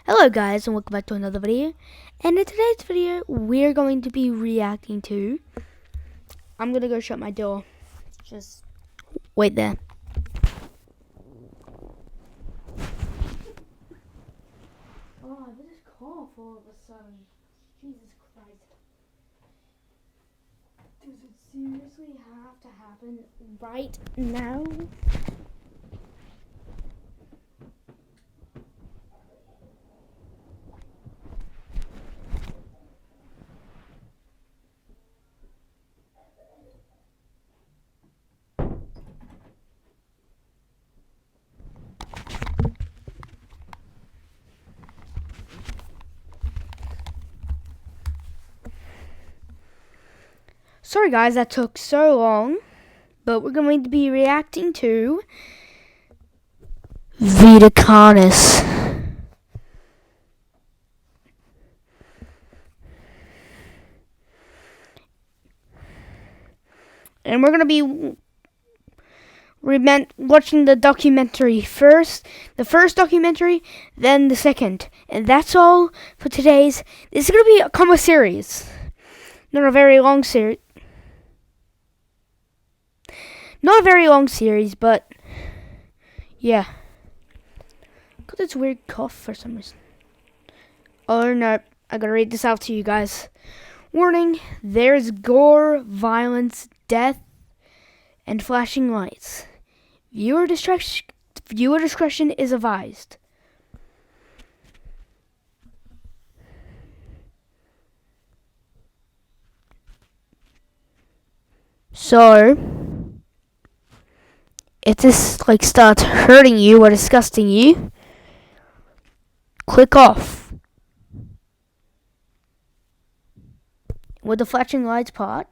Hello guys and welcome back to another video, and in today's video we're going to be reacting to, I'm gonna go shut my door, just wait there. Oh, this is cold all of a sudden. Jesus Christ. Does it seriously have to happen right now? Sorry guys, that took so long, but we're going to be reacting to Vita carnis. And we're going to be watching the documentary first, the first documentary, then the second. And that's all for today's. This is going to be a combo series. Not a very long series. Not a very long series, but yeah. Got this weird cough for some reason. Oh no, I gotta read this out to you guys. Warning, there's gore, violence, death, and flashing lights. Viewer discretion is advised. So, if this starts hurting you or disgusting you, click off. With the flashing lights part,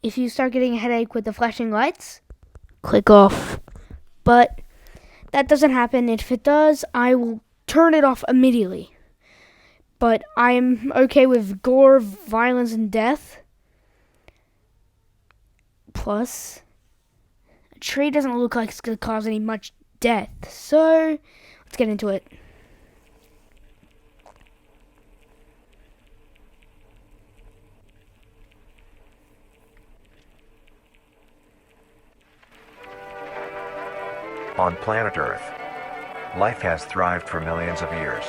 if you start getting a headache with the flashing lights, click off. But that doesn't happen. If it does, I will turn it off immediately. But I'm okay with gore, violence, and death. Plus, a tree doesn't look like it's going to cause any much death. So, let's get into it. On planet Earth, life has thrived for millions of years.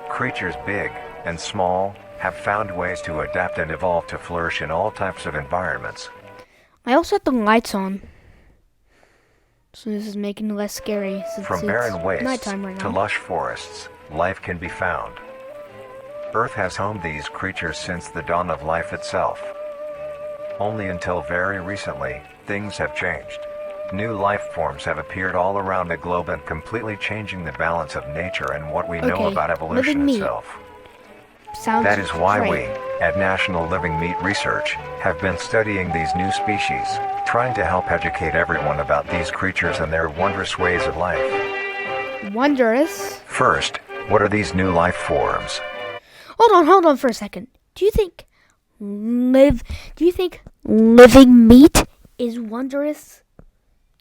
Creatures big and small have found ways to adapt and evolve to flourish in all types of environments. I also have the lights on, so this is making it less scary since From barren it's wastes nighttime right now. to lush forests, life can be found. Earth has homed these creatures since the dawn of life itself. Only until very recently, things have changed. New life forms have appeared all around the globe and completely changing the balance of nature and what we know about evolution itself. That is why we, at National Living Meat Research, have been studying these new species, trying to help educate everyone about these creatures and their wondrous ways of life. Wondrous? First, what are these new life forms? Hold on for a second. Do you think living meat is wondrous?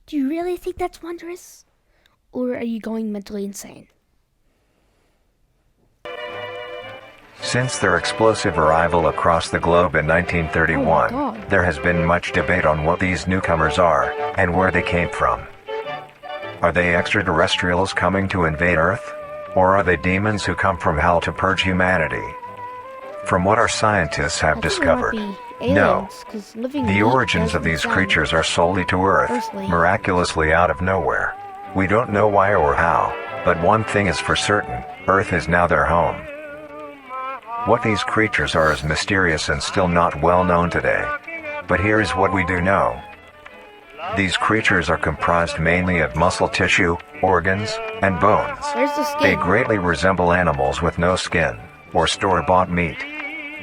Do you really think that's wondrous? Or are you going mentally insane? Since their explosive arrival across the globe in 1931, there has been much debate on what these newcomers are, and where they came from. Are they extraterrestrials coming to invade Earth? Or are they demons who come from hell to purge humanity? From what our scientists have discovered, no. The origins of these creatures are solely to Earth, miraculously out of nowhere. We don't know why or how, but one thing is for certain, Earth is now their home. What these creatures are is mysterious and still not well known today. But here is what we do know. These creatures are comprised mainly of muscle tissue, organs, and bones. They greatly resemble animals with no skin, or store-bought meat.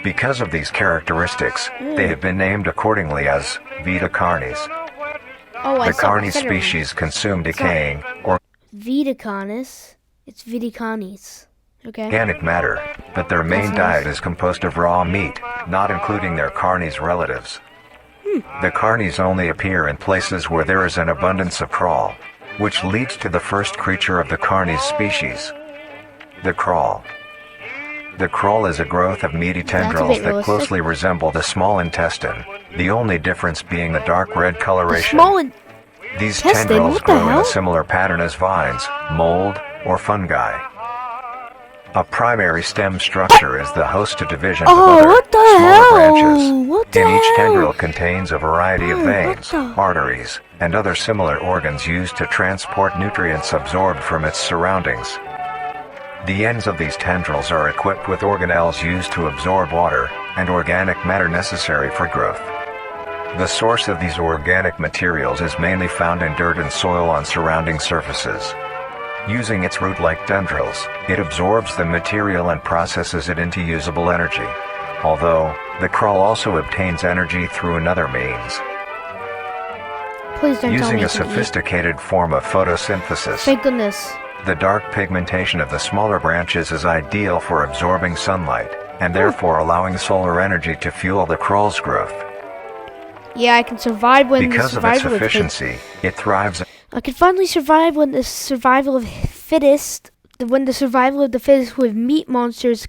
Because of these characteristics, they have been named accordingly as Vita carnis. The carnis species consume decaying, Vita carnis, it's Vita carnis. Okay. Organic matter, but their main diet is composed of raw meat, not including their carnis relatives. The carnis only appear in places where there is an abundance of crawl. which leads to the first creature of the carnis species, the crawl. The crawl is a growth of meaty tendrils that closely resemble the small intestine, the only difference being the dark red coloration. These tendrils grow in a similar pattern as vines, mold, or fungi. A primary stem structure is the host to divisions of other, smaller branches. And each tendril contains a variety of veins, arteries, and other similar organs used to transport nutrients absorbed from its surroundings. The ends of these tendrils are equipped with organelles used to absorb water and organic matter necessary for growth. The source of these organic materials is mainly found in dirt and soil on surrounding surfaces. Using its root-like tendrils, it absorbs the material and processes it into usable energy. Although, the crawl also obtains energy through another means. Using a sophisticated form of photosynthesis. Thank goodness. The dark pigmentation of the smaller branches is ideal for absorbing sunlight, and therefore allowing solar energy to fuel the crawl's growth. Yeah, I can survive when because of its efficiency, it thrives. I can finally survive when the survival of the fittest with meat monsters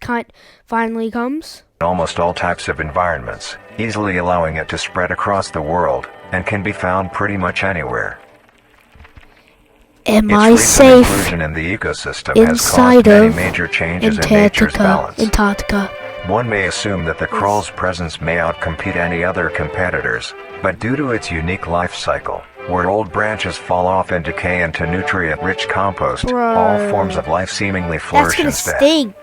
finally comes. Almost all types of environments, easily allowing it to spread across the world, and can be found pretty much anywhere. Am I safe inclusion in the ecosystem inside has caused many major changes in nature's balance. Antarctica? One may assume that the crawl's presence may outcompete any other competitors, but due to its unique life cycle, where old branches fall off and decay into nutrient-rich compost, all forms of life seemingly flourish instead. Stink.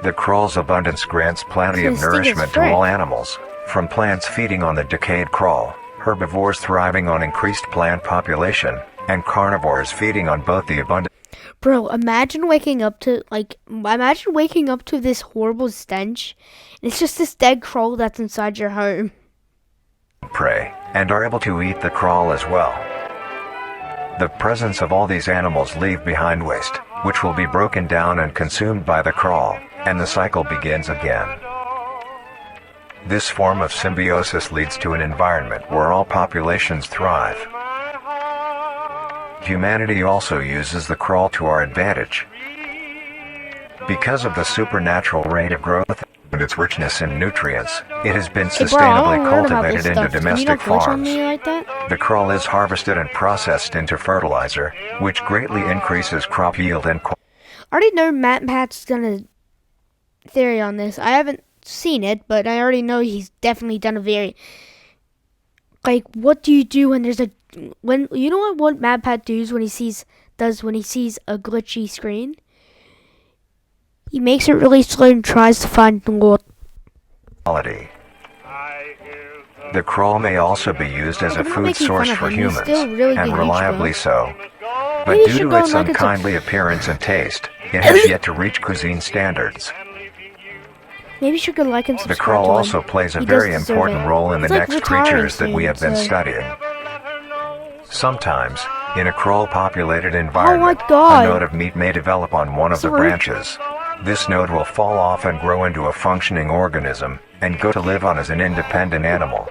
The crawl's abundance grants plenty of nourishment to all animals, from plants feeding on the decayed crawl, herbivores thriving on increased plant population, and carnivores feeding on both the abundant. Bro, imagine waking up to this horrible stench, and it's just this dead crawl that's inside your home. Prey, and are able to eat the crawl as well. The presence of all these animals leave behind waste, which will be broken down and consumed by the crawl, and the cycle begins again. This form of symbiosis leads to an environment where all populations thrive. Humanity also uses the crawl to our advantage. Because of the supernatural rate of growth and its richness in nutrients, it has been sustainably cultivated into domestic farms. The crawl is harvested and processed into fertilizer, which greatly increases crop yield and quality. I already know Pat's gonna theory on this. I haven't seen it, but I already know he's definitely done a very what do you do when there's you know what Pat does when he sees a glitchy screen? He makes it really slow and tries to find the quality. The crawl may also be used as a food source for humans, and reliably so. But due to its unkindly appearance and taste, it has yet to reach cuisine standards. Maybe you should go like and subscribe. The crawl also plays a very important role in the next creatures that we have been studying. Sometimes, in a crawl-populated environment, a node of meat may develop on one of the branches. This node will fall off and grow into a functioning organism, and go to live on as an independent animal.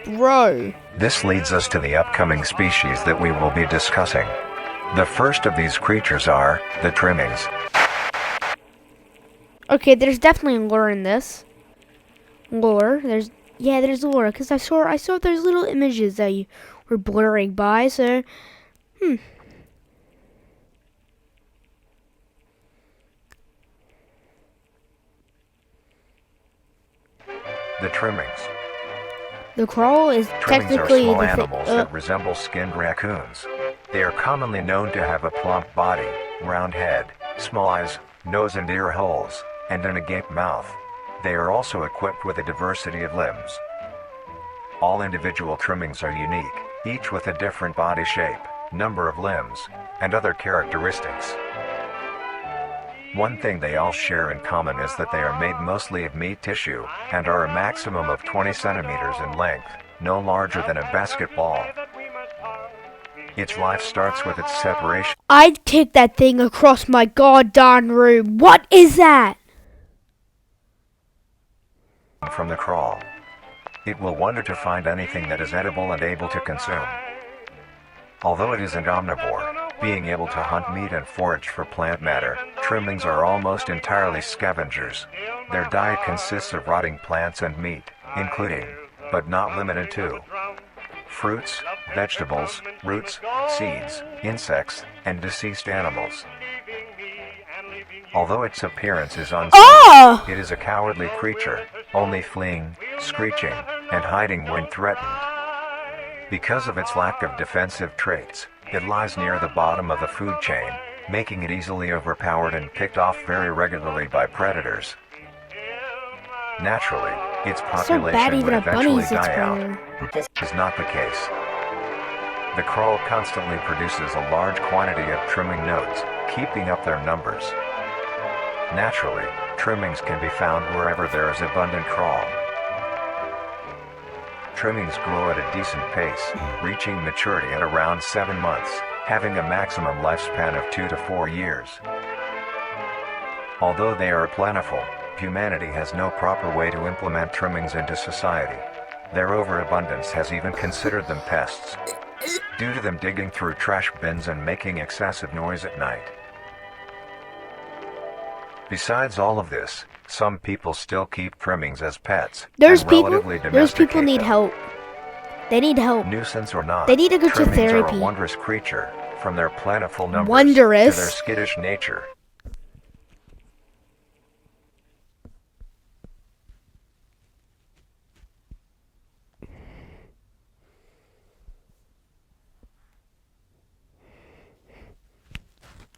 Bro. This leads us to the upcoming species that we will be discussing. The first of these creatures are the trimmings. Okay, there's definitely lore in this. Lore, there's lore, because I saw those little images that you were blurring by, so, The trimmings. The crawl is technically small animals that resemble skinned raccoons. They are commonly known to have a plump body, round head, small eyes, nose and ear holes, and an agape mouth. They are also equipped with a diversity of limbs. All individual trimmings are unique, each with a different body shape, number of limbs, and other characteristics. One thing they all share in common is that they are made mostly of meat tissue, and are a maximum of 20 centimeters in length, no larger than a basketball. Its life starts with its separation. I'd kick that thing across my goddamn room. What is that? From the crawl. It will wonder to find anything that is edible and able to consume. Although it is an omnivore, being able to hunt meat and forage for plant matter, trimmings are almost entirely scavengers. Their diet consists of rotting plants and meat, including, but not limited to, fruits, vegetables, roots, seeds, insects, and deceased animals. Although its appearance is unsafe, it is a cowardly creature, only fleeing, screeching, and hiding when threatened. Because of its lack of defensive traits, it lies near the bottom of the food chain, making it easily overpowered and picked off very regularly by predators. Naturally, its population would eventually die out. This is not the case. The crow constantly produces a large quantity of trimming nodes, keeping up their numbers. Naturally, trimmings can be found wherever there is abundant crawl. Trimmings grow at a decent pace, reaching maturity at around 7 months, having a maximum lifespan of 2 to 4 years. Although they are plentiful, humanity has no proper way to implement trimmings into society. Their overabundance has even considered them pests, due to them digging through trash bins and making excessive noise at night. Besides all of this, some people still keep trimmings as pets. Those people need help. They need help. Nuisance or not, they need to go to therapy. Trimmings are a wondrous creature, from their plentiful numbers to their skittish nature.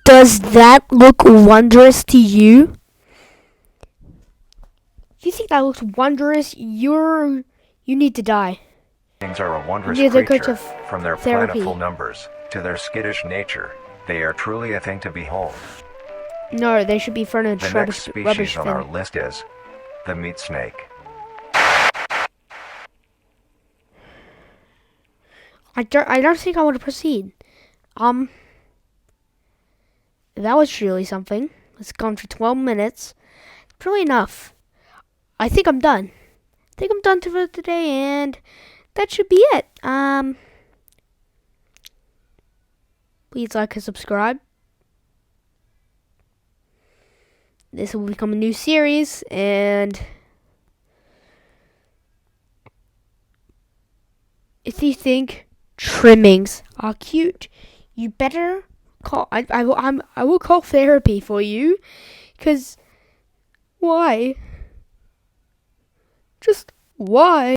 Does that look wondrous to you? If you think that looks wondrous, you need to die. Trimmings are a wondrous creature, from their plentiful numbers to their skittish nature. They are truly a thing to behold. No, they should be thrown in the next species on our list is the meat snake. I don't think I want to proceed. That was really something. It's gone for 12 minutes. It's really enough. I think I'm done. For today, and that should be it. Please like and subscribe. This will become a new series, and if you think trimmings are cute, you better call. I will call therapy for you, because why? Just why?